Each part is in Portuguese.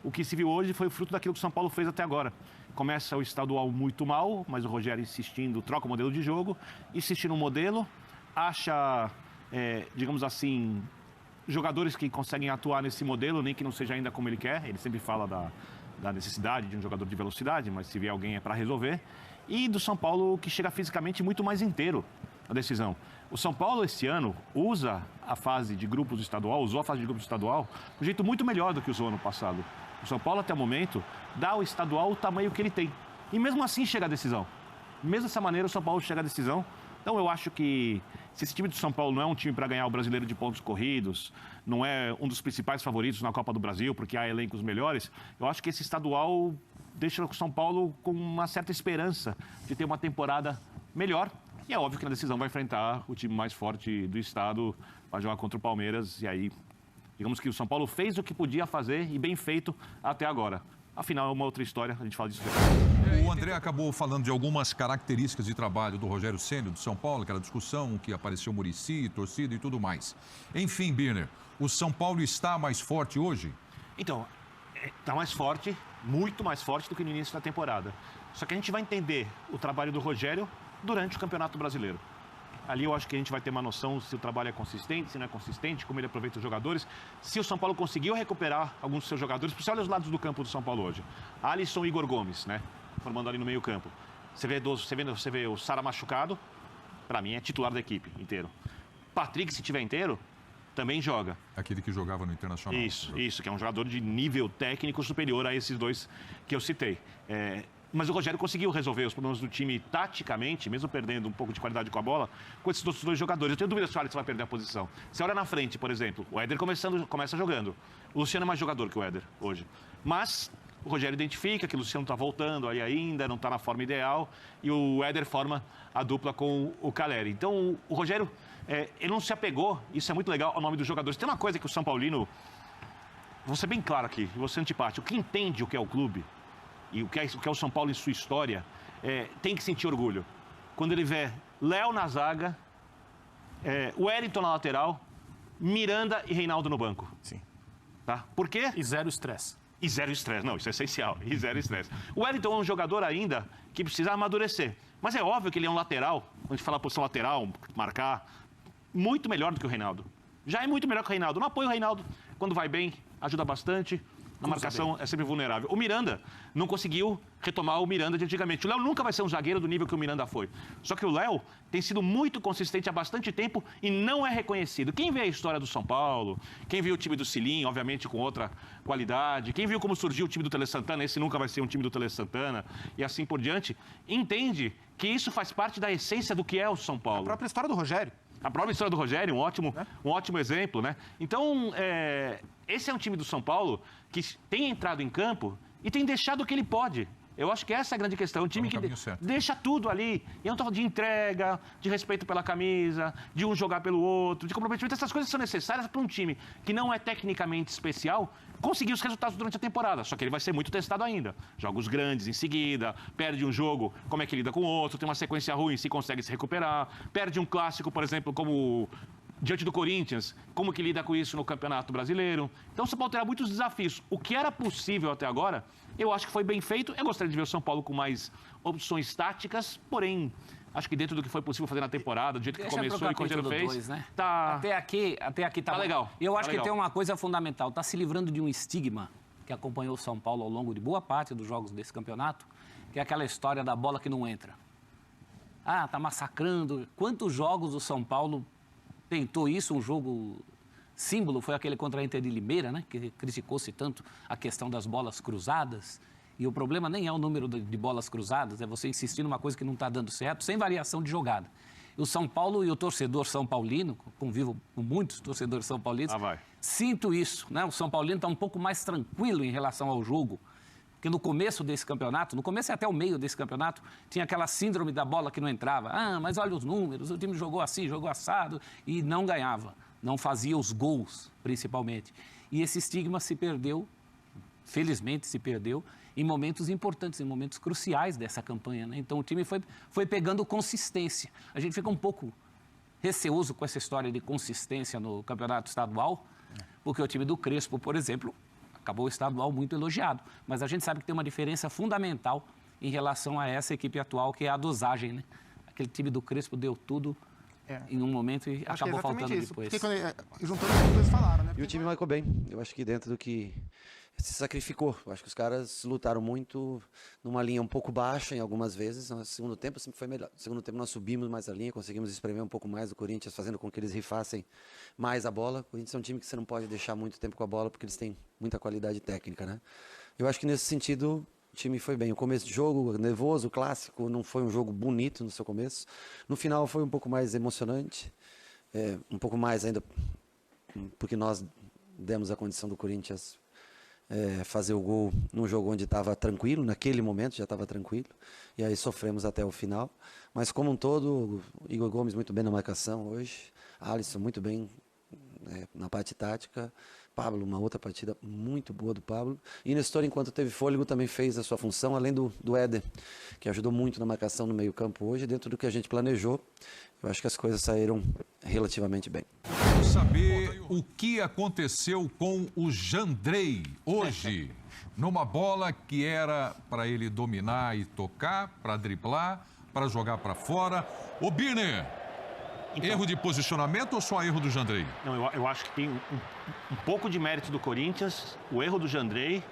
o que se viu hoje foi fruto daquilo que o São Paulo fez até agora. Começa o estadual muito mal, mas o Rogério insistindo, troca o modelo de jogo, insiste no modelo, acha, digamos assim, jogadores que conseguem atuar nesse modelo, nem que não seja ainda como ele quer. Ele sempre fala da necessidade de um jogador de velocidade, mas se vier alguém é para resolver. E do São Paulo que chega fisicamente muito mais inteiro a decisão. O São Paulo, esse ano, usa a fase de grupos estadual, usou a fase de grupos estadual de um jeito muito melhor do que usou ano passado. O São Paulo, até o momento, dá ao estadual o tamanho que ele tem. E mesmo assim chega a decisão. Mesmo dessa maneira, o São Paulo chega à decisão. Então, eu acho que se esse time do São Paulo não é um time para ganhar o Brasileiro de pontos corridos, não é um dos principais favoritos na Copa do Brasil, porque há elencos melhores, eu acho que esse estadual deixa o São Paulo com uma certa esperança de ter uma temporada melhor. E é óbvio que na decisão vai enfrentar o time mais forte do estado, vai jogar contra o Palmeiras. E aí, digamos que o São Paulo fez o que podia fazer e bem feito até agora. Afinal, é uma outra história, a gente fala disso depois. O André acabou falando de algumas características de trabalho do Rogério Ceni, do São Paulo, aquela discussão que apareceu Muricy, torcida e tudo mais. Enfim, Birner, o São Paulo está mais forte hoje? Então, está mais forte, muito mais forte do que no início da temporada. Só que a gente vai entender o trabalho do Rogério durante o Campeonato Brasileiro. Ali eu acho que a gente vai ter uma noção se o trabalho é consistente, se não é consistente, como ele aproveita os jogadores. Se o São Paulo conseguiu recuperar alguns dos seus jogadores, você olha os lados do campo do São Paulo hoje. Alisson e Igor Gomes, né? Formando ali no meio campo. Você vê o Sara machucado, para mim é titular da equipe inteiro. Patrick, se tiver inteiro, também joga. Aquele que jogava no Internacional. Isso, que é um jogador de nível técnico superior a esses dois que eu citei. Mas o Rogério conseguiu resolver os problemas do time taticamente, mesmo perdendo um pouco de qualidade com a bola, com esses outros dois jogadores. Eu tenho dúvida se o Alisson vai perder a posição. Você olha na frente, por exemplo, o Éder começa jogando. O Luciano é mais jogador que o Éder hoje. Mas o Rogério identifica que o Luciano está voltando aí ainda, não está na forma ideal, e o Éder forma a dupla com o Caleri. Então, o Rogério, ele não se apegou, isso é muito legal, ao nome dos jogadores. Tem uma coisa que o São Paulino, vou ser bem claro aqui, vou ser antipático, o que entende o que é o clube, e o que é o São Paulo em sua história, tem que sentir orgulho. Quando ele vê Léo na zaga, Wellington na lateral, Miranda e Reinaldo no banco. Sim. Tá? Por quê? E zero estresse. E zero estresse, não, isso é essencial, e zero estresse. O Wellington é um jogador ainda que precisa amadurecer. Mas é óbvio que ele é um lateral, quando a gente fala posição lateral, marcar, muito melhor do que o Reinaldo. Já é muito melhor que o Reinaldo. Não apoio o Reinaldo quando vai bem, ajuda bastante. Na marcação é sempre vulnerável. O Miranda não conseguiu retomar o Miranda de antigamente. O Léo nunca vai ser um zagueiro do nível que o Miranda foi. Só que o Léo tem sido muito consistente há bastante tempo e não é reconhecido. Quem vê a história do São Paulo, quem viu o time do Cilim, obviamente com outra qualidade, quem viu como surgiu o time do Tele Santana, esse nunca vai ser um time do Tele Santana, e assim por diante, entende que isso faz parte da essência do que é o São Paulo. A própria história do Rogério. A própria história do Rogério, um ótimo exemplo, né? Então, esse é um time do São Paulo que tem entrado em campo e tem deixado o que ele pode. Eu acho que essa é a grande questão. Um time que deixa tudo ali. E eu não estou falando de entrega, de respeito pela camisa, de um jogar pelo outro, de comprometimento. Essas coisas são necessárias para um time que não é tecnicamente especial conseguir os resultados durante a temporada. Só que ele vai ser muito testado ainda. Jogos grandes em seguida, perde um jogo, como é que lida com o outro, tem uma sequência ruim, se consegue se recuperar. Perde um clássico, por exemplo, como diante do Corinthians, como que lida com isso no Campeonato Brasileiro. Então, o São Paulo terá muitos desafios. O que era possível até agora, eu acho que foi bem feito. Eu gostaria de ver o São Paulo com mais opções táticas, porém, acho que dentro do que foi possível fazer na temporada, do jeito que começou e o Rogério fez, né? tá... Até aqui tá legal. Eu acho que tem uma coisa fundamental, tá se livrando de um estigma que acompanhou o São Paulo ao longo de boa parte dos jogos desse campeonato, que é aquela história da bola que não entra. Ah, tá massacrando. Quantos jogos o São Paulo tentou isso? Um jogo símbolo foi aquele contra a Inter de Limeira, né? Que criticou-se tanto a questão das bolas cruzadas. E o problema nem é o número de bolas cruzadas, é você insistir numa coisa que não está dando certo, sem variação de jogada. O São Paulo e o torcedor são paulino, convivo com muitos torcedores são paulinos, sinto isso, né? O São Paulino está um pouco mais tranquilo em relação ao jogo, porque no começo desse campeonato, no começo e até o meio desse campeonato, tinha aquela síndrome da bola que não entrava. Ah, mas olha os números, o time jogou assim, jogou assado, e não ganhava, não fazia os gols, principalmente. E esse estigma se perdeu, felizmente se perdeu, em momentos importantes, em momentos cruciais dessa campanha, né? Então o time foi pegando consistência. A gente fica um pouco receoso com essa história de consistência no campeonato estadual, porque o time do Crespo, por exemplo, acabou o estadual muito elogiado. Mas a gente sabe que tem uma diferença fundamental em relação a essa equipe atual, que é a dosagem, né? Aquele time do Crespo deu tudo em um momento e acabou faltando isso, depois. Porque juntando o que eles falaram, né? E o time marcou bem. Eu acho que dentro do que se sacrificou. Eu acho que os caras lutaram muito numa linha um pouco baixa em algumas vezes. No segundo tempo sempre foi melhor. No segundo tempo nós subimos mais a linha, conseguimos espremer um pouco mais o Corinthians, fazendo com que eles rifassem mais a bola. O Corinthians é um time que você não pode deixar muito tempo com a bola, porque eles têm muita qualidade técnica, né? Eu acho que nesse sentido o time foi bem. O começo de jogo, nervoso, clássico, não foi um jogo bonito no seu começo. No final foi um pouco mais emocionante, um pouco mais ainda, porque nós demos a condição do Corinthians fazer o gol num jogo onde estava tranquilo, naquele momento já estava tranquilo, e aí sofremos até o final. Mas como um todo, Igor Gomes muito bem na marcação hoje, Alisson muito bem na parte tática, Pablo, uma outra partida muito boa do Pablo. E Nestor, enquanto teve fôlego, também fez a sua função, além do Éder, que ajudou muito na marcação no meio-campo hoje. Dentro do que a gente planejou, eu acho que as coisas saíram relativamente bem. Quero saber o que aconteceu com o Jandrei hoje, numa bola que era para ele dominar e tocar, para driblar, para jogar para fora. Ô, Birner, então, erro de posicionamento ou só erro do Jandrei? Não, eu acho que tem um pouco de mérito do Corinthians, o erro do Jandrei,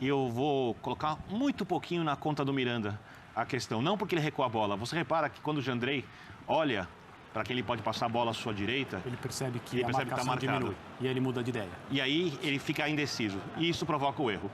e eu vou colocar muito pouquinho na conta do Miranda a questão. Não porque ele recua a bola. Você repara que quando o Jandrei olha para quem ele pode passar a bola à sua direita, ele percebe que a tá marcação diminui e aí ele muda de ideia. E aí ele fica indeciso, e isso provoca o erro.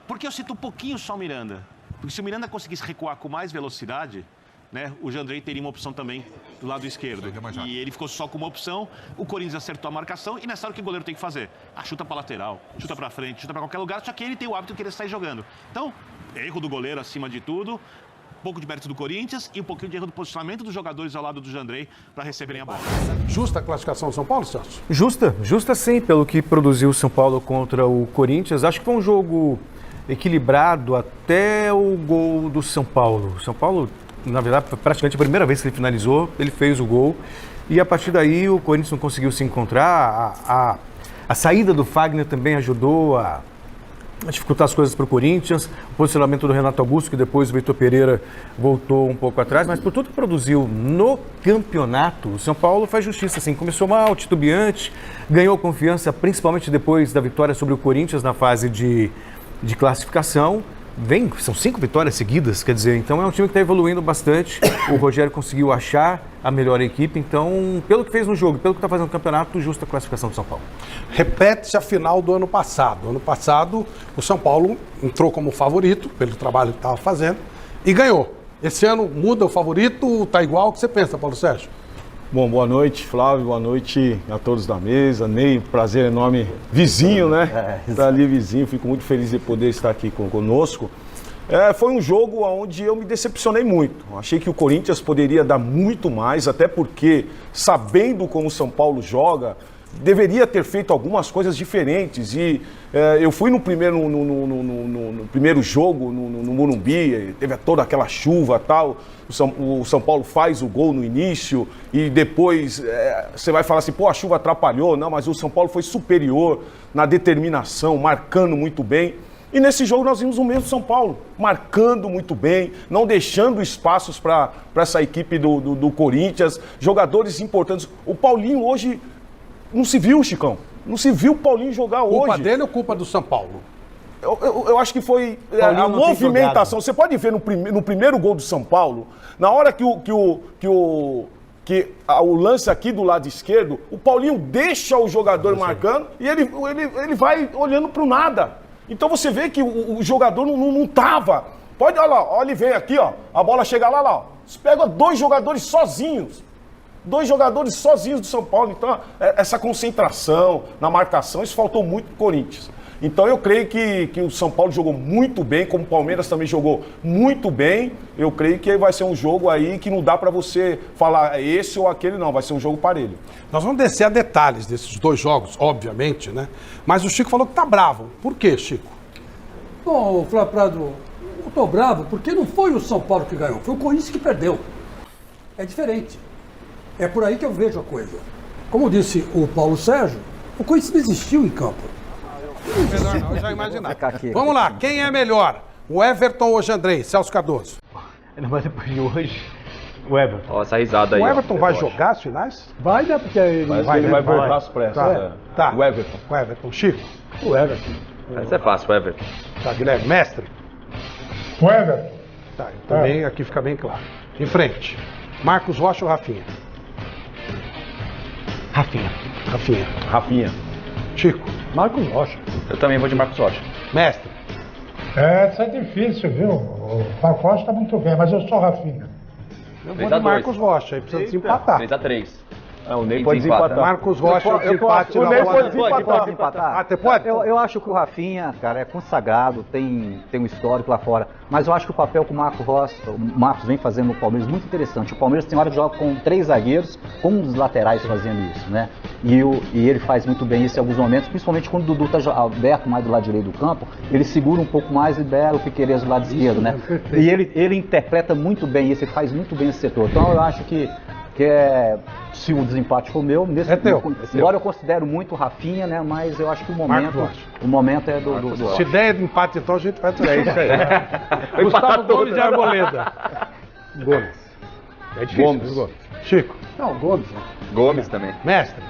Por que eu cito um pouquinho só o Miranda? Porque se o Miranda conseguisse recuar com mais velocidade, né, o Jandrei teria uma opção também do lado esquerdo. E ele ficou só com uma opção, o Corinthians acertou a marcação e nessa hora o que o goleiro tem que fazer? Chuta para lateral, chuta para frente, chuta para qualquer lugar, só que ele tem o hábito de querer sair jogando. Então, erro do goleiro acima de tudo, um pouco de mérito do Corinthians e um pouquinho de erro do posicionamento dos jogadores ao lado do Jandrei para receberem a bola. Justa a classificação do São Paulo, Celso? Justa sim, pelo que produziu o São Paulo contra o Corinthians. Acho que foi um jogo equilibrado até o gol do São Paulo. O São Paulo, na verdade, praticamente a primeira vez que ele finalizou, ele fez o gol. E a partir daí o Corinthians não conseguiu se encontrar. A saída do Fagner também ajudou a dificultar as coisas para o Corinthians. O posicionamento do Renato Augusto, que depois o Vitor Pereira voltou um pouco atrás. Mas por tudo que produziu no campeonato, o São Paulo faz justiça. Assim, começou mal, titubeante, ganhou confiança, principalmente depois da vitória sobre o Corinthians na fase de classificação. São 5 vitórias seguidas, quer dizer, então é um time que está evoluindo bastante. O Rogério conseguiu achar a melhor equipe, então, pelo que fez no jogo, pelo que está fazendo no campeonato, justa a classificação do São Paulo. Repete-se a final do ano passado. Ano passado, o São Paulo entrou como favorito, pelo trabalho que estava fazendo, e ganhou. Esse ano muda o favorito, está igual? O que você pensa, Paulo Sérgio? Bom, boa noite, Flávio, boa noite a todos da mesa. Ney, prazer enorme, vizinho, né? Tá ali vizinho, fico muito feliz de poder estar aqui conosco. Foi um jogo onde eu me decepcionei muito. Achei que o Corinthians poderia dar muito mais, até porque, sabendo como o São Paulo joga, deveria ter feito algumas coisas diferentes. E eu fui no primeiro jogo, no Morumbi, teve toda aquela chuva e tal. O São Paulo faz o gol no início e depois você vai falar assim, pô, a chuva atrapalhou. Não, mas o São Paulo foi superior na determinação, marcando muito bem. E nesse jogo nós vimos o mesmo São Paulo, marcando muito bem, não deixando espaços para essa equipe do Corinthians, jogadores importantes. O Paulinho hoje não se viu, Chicão, não se viu o Paulinho jogar hoje. Culpa dele ou culpa do São Paulo? Eu acho que foi a movimentação. Você pode ver no primeiro gol do São Paulo, na hora que o lance aqui do lado esquerdo, o Paulinho deixa o jogador marcando e ele vai olhando para o nada. Então você vê que o jogador não estava. Olha lá, ele vem aqui, ó, a bola chega lá, ó. Você pega 2 jogadores sozinhos. 2 jogadores sozinhos do São Paulo. Então, essa concentração na marcação, isso faltou muito pro Corinthians. Então eu creio que o São Paulo jogou muito bem, como o Palmeiras também jogou muito bem. Eu creio que vai ser um jogo aí que não dá para você falar esse ou aquele, não. Vai ser um jogo parelho. Nós vamos descer a detalhes desses 2 jogos, obviamente, né? Mas o Chico falou que tá bravo. Por quê, Chico? Bom, Flávio Prado, eu tô bravo porque não foi o São Paulo que ganhou, foi o Corinthians que perdeu. É diferente. É por aí que eu vejo a coisa. Como disse o Paulo Sérgio, o Corinthians não existiu em campo. Melhor não, eu já imaginava. Ficar aqui. Vamos lá, quem é melhor? O Everton ou o Jandrei? Celso Cardoso. Ainda mais depois de hoje, o Everton. Ó, essa risada aí. O ó, Everton vai deboche. jogar as finais? Vai, né? Porque ele Ele vai voltar às pressas. Tá. O Everton. O Everton. Chico. O Everton. Essa é fácil, o Everton. Tá, Guilherme. Mestre. O Everton. Tá, também aqui fica bem claro. Em frente. Marcos Rocha ou Rafinha? Rafinha. Rafinha. Rafinha. Chico. Marcos Rocha. Eu também vou de Marcos Rocha. Mestre. Essa é difícil, viu? O Pacote tá muito bem, mas eu sou Rafinha. Eu 3 vou a de 2. Marcos Rocha, aí precisa desempatar. 3x3. O Ney Quem pode desempata? desempatar. Marcos Rocha, Eu desempate o na Ney hora. pode desempatar. Ah, você pode? Eu acho que o Rafinha, cara, é consagrado, tem um histórico lá fora. Mas eu acho que o papel que o Marcos vem fazendo no Palmeiras é muito interessante. O Palmeiras tem hora que joga com 3 zagueiros, com um dos laterais fazendo isso, né? E ele faz muito bem isso em alguns momentos, principalmente quando o Dudu está aberto mais do lado direito do campo, ele segura um pouco mais e libera o Piquerez do lado esquerdo, né? E ele interpreta muito bem isso, ele faz muito bem esse setor. Então eu acho que se o desempate for meu, embora eu considero muito o Rafinha, né? Mas eu acho que o momento é do Se der de empate, então a gente vai trazer isso aí. Gustavo Gomes de Arboleda. Gomes. É difícil, Gomes. Chico. Não, Gomes. Né? Gomes também. Mestre.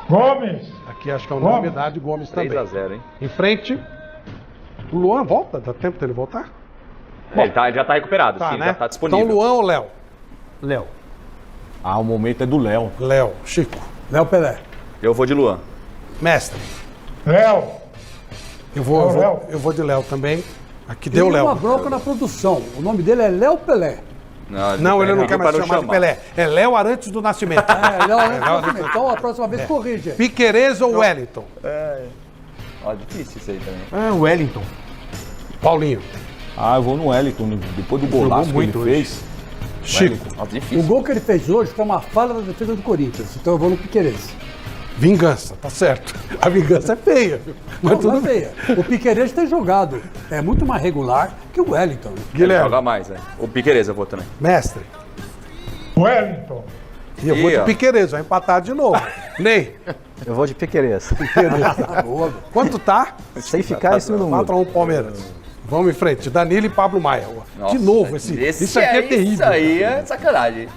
Gomes. Aqui acho que é uma novidade, Gomes também. 3x0, hein? Em frente. O Luan volta? Dá tempo dele voltar? Ele já tá recuperado, sim, né? já tá disponível. Então Luan ou Léo? Léo. Ah, o momento é do Léo. Léo. Chico. Léo Pelé. Eu vou de Luan. Mestre. Léo. Eu Léo. vou de Léo também. Aqui deu Tem Léo. uma bronca na produção. O nome dele é Léo Pelé. Não, ele não quer mais chamar de Pelé. É Léo Arantes do Nascimento. Léo Arantes. Então a próxima vez corrige. Piquerez ou Wellington? Ó, difícil isso aí também. Ah, Wellington. Paulinho. Ah, eu vou no Wellington, depois do golaço que ele fez. Chico. Ó, O difícil. gol que ele fez hoje foi uma falha da defesa do Corinthians. Então eu vou no Piquerez. Vingança, tá certo. A vingança é feia. Mas tudo Não é bem. feia. O Piquerez tem jogado. É muito mais regular que o Wellington. Ele Guilherme. joga mais, né? O Piquerez eu vou também. Mestre. Wellington. E eu vou Ih, de ó. Piquerez, vai empatar de novo. Ney. Eu vou de Piquerez. Quanto tá? Sem ficar em cima do muro. 4x1 Palmeiras. Vamos em frente. Danilo e Pablo Maia. Nossa, de novo, isso aqui é terrível. Isso aí é sacanagem.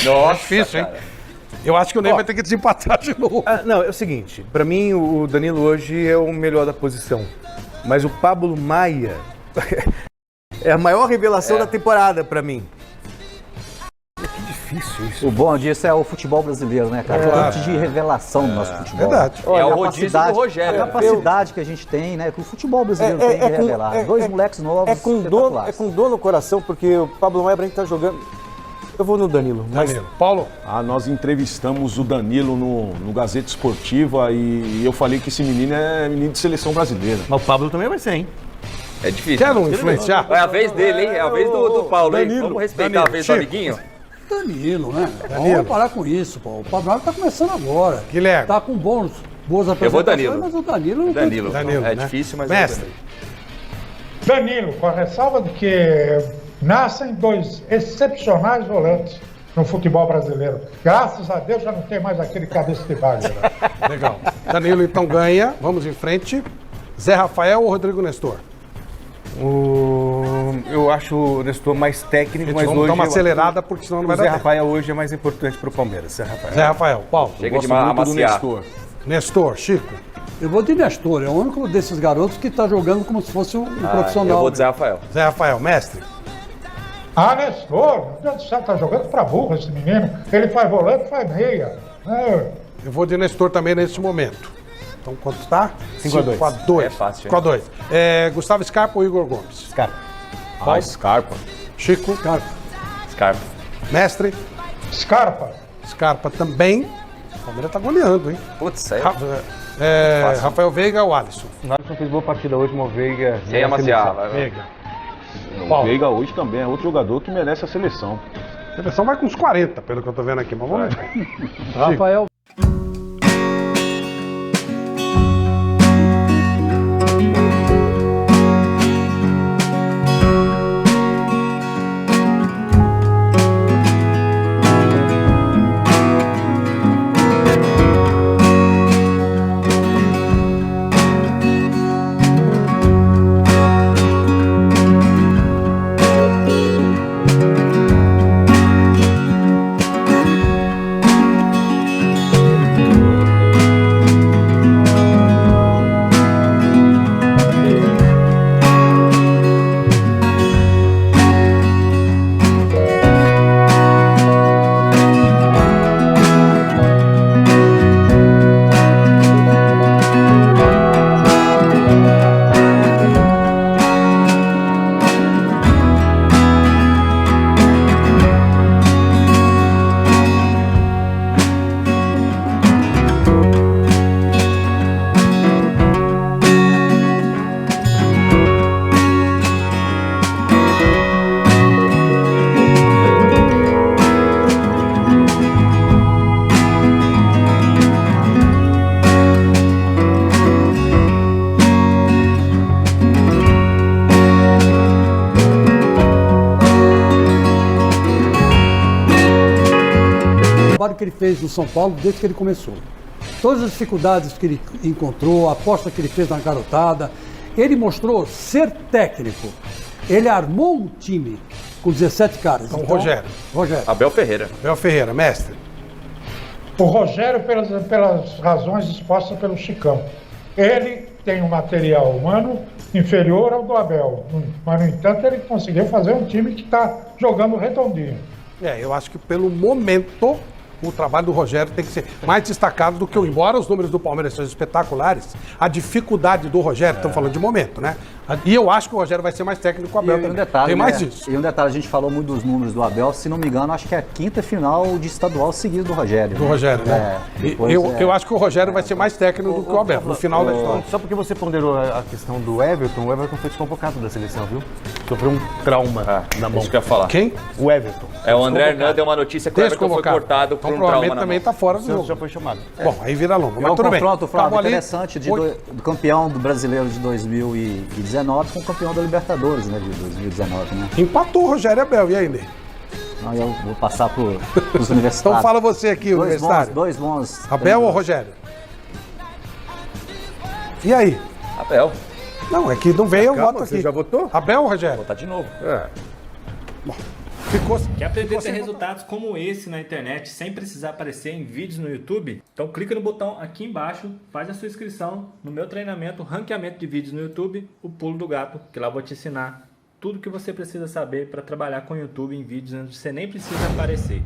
Nossa, difícil, hein? Eu acho que o Ney vai ter que desempatar de novo. Não, é o seguinte, pra mim o Danilo hoje é o melhor da posição. Mas o Pablo Maia é a maior revelação da temporada pra mim. Que difícil isso. O bom disso é o futebol brasileiro, né, cara? Tanto de revelação no nosso futebol. Verdade. É o A rodízio do capacidade- Rogério. A capacidade que a gente tem, né? Que o futebol brasileiro tem de revelar. Dois moleques novos, É com dor no coração, porque o Pablo Maia pra gente tá jogando. Eu vou no Danilo. Mas Danilo. Paulo. Ah, nós entrevistamos o Danilo no Gazeta Esportiva e eu falei que esse menino é menino de seleção brasileira. o Pablo também vai ser, hein? É difícil. Quer não influenciar? É a vez dele, hein? É a vez do Paulo, hein? Vamos respeitar a vez do Chico. amiguinho. Danilo, né? Vamos parar com isso, pô. O Pablo Maia tá começando agora. Guilherme. Tá com boas Eu vou apresentações, Danilo. mas o Danilo não tem... Danilo. Danilo, É né? difícil, mas... Mestre. Danilo, com a ressalva de que nascem dois excepcionais volantes no futebol brasileiro. Graças a Deus já não tem mais aquele cabeça de bagulho. Legal. Danilo então ganha. Vamos em frente. Zé Rafael ou Rodrigo Nestor? Eu acho o Nestor mais técnico, mas Vamos hoje dar uma acelerada, porque senão não o vai Zé dar tempo. Rafael hoje é mais importante pro Palmeiras. Zé Rafael. Zé Rafael. Paulo. Chega de Gosto muito do amaciar. Nestor. Nestor. Chico. Eu vou de Nestor, é o único desses garotos que tá jogando como se fosse um profissional. Eu vou dizer Rafael. Zé Rafael. Mestre. Ah, Nestor, meu Deus do céu, tá jogando pra burro esse menino. Ele faz volante, faz meia. É. Eu vou de Nestor também nesse momento. Então quanto tá? 5-2. 5-2. É fácil, hein? 5-2. Gustavo Scarpa ou Igor Gomes? Cara, Ah, Scarpa. Chico. Scarpa. Mestre. Scarpa. Scarpa também. O Palmeiras tá goleando, hein? Putz, sério? Rafael Veiga ou Alisson? o Alisson fez boa partida hoje, uma Veiga. Sem amaciar. vai, vai. Veiga. O Veiga hoje também é outro jogador que merece a seleção. A seleção vai com uns 40, pelo que eu tô vendo aqui, mas vamos ver. Rafael que ele fez no São Paulo desde que ele começou. Todas as dificuldades que ele encontrou, a aposta que ele fez na garotada, ele mostrou ser técnico. Ele armou um time com 17 caras. Então, Rogério. Abel Ferreira. Abel Ferreira, mestre. O Rogério, pelas razões expostas pelo Chicão. Ele tem um material humano inferior ao do Abel, mas, no entanto, ele conseguiu fazer um time que está jogando redondinho. Eu acho que pelo momento o trabalho do Rogério tem que ser mais destacado do que embora os números do Palmeiras sejam espetaculares, a dificuldade do Rogério, estamos falando de momento, né? E eu acho que o Rogério vai ser mais técnico que o Abel também. Tem mais disso. E um detalhe, a gente falou muito dos números do Abel, se não me engano, acho que é a 5ª final de estadual seguida do Rogério. Do Rogério, né? Eu acho que o Rogério vai ser mais técnico do que o Abel, no final da história. Só porque você ponderou a questão do Everton, o Everton foi desconvocado da seleção, viu? Sofreu um trauma na mão. Isso que eu ia falar. Quem? O Everton. O André Hernan deu uma notícia que o Everton foi cortado por um trauma na mão. Também está fora do jogo. Já foi chamado. Bom, aí vira longo, mas tudo bem. Confronto, Flávio, interessante do campeão do brasileiro de 2019 com o campeão da Libertadores, né, de 2019, né? Empatou o Rogério e Abel, e aí, Ney? Não, eu vou passar para os universitários. Então fala você aqui, universitário. Dois bons. Abel ou Rogério? E aí? Abel. Não, é que não veio, eu voto aqui. Você já votou? Abel ou Rogério? Vou votar de novo. Bom, ficou... Quer aprender a ter resultados como esse na internet sem precisar aparecer em vídeos no YouTube? Então clica no botão aqui embaixo, faz a sua inscrição no meu treinamento Ranqueamento de Vídeos no YouTube, o Pulo do Gato, que lá eu vou te ensinar tudo que você precisa saber para trabalhar com o YouTube em vídeos onde você nem precisa aparecer.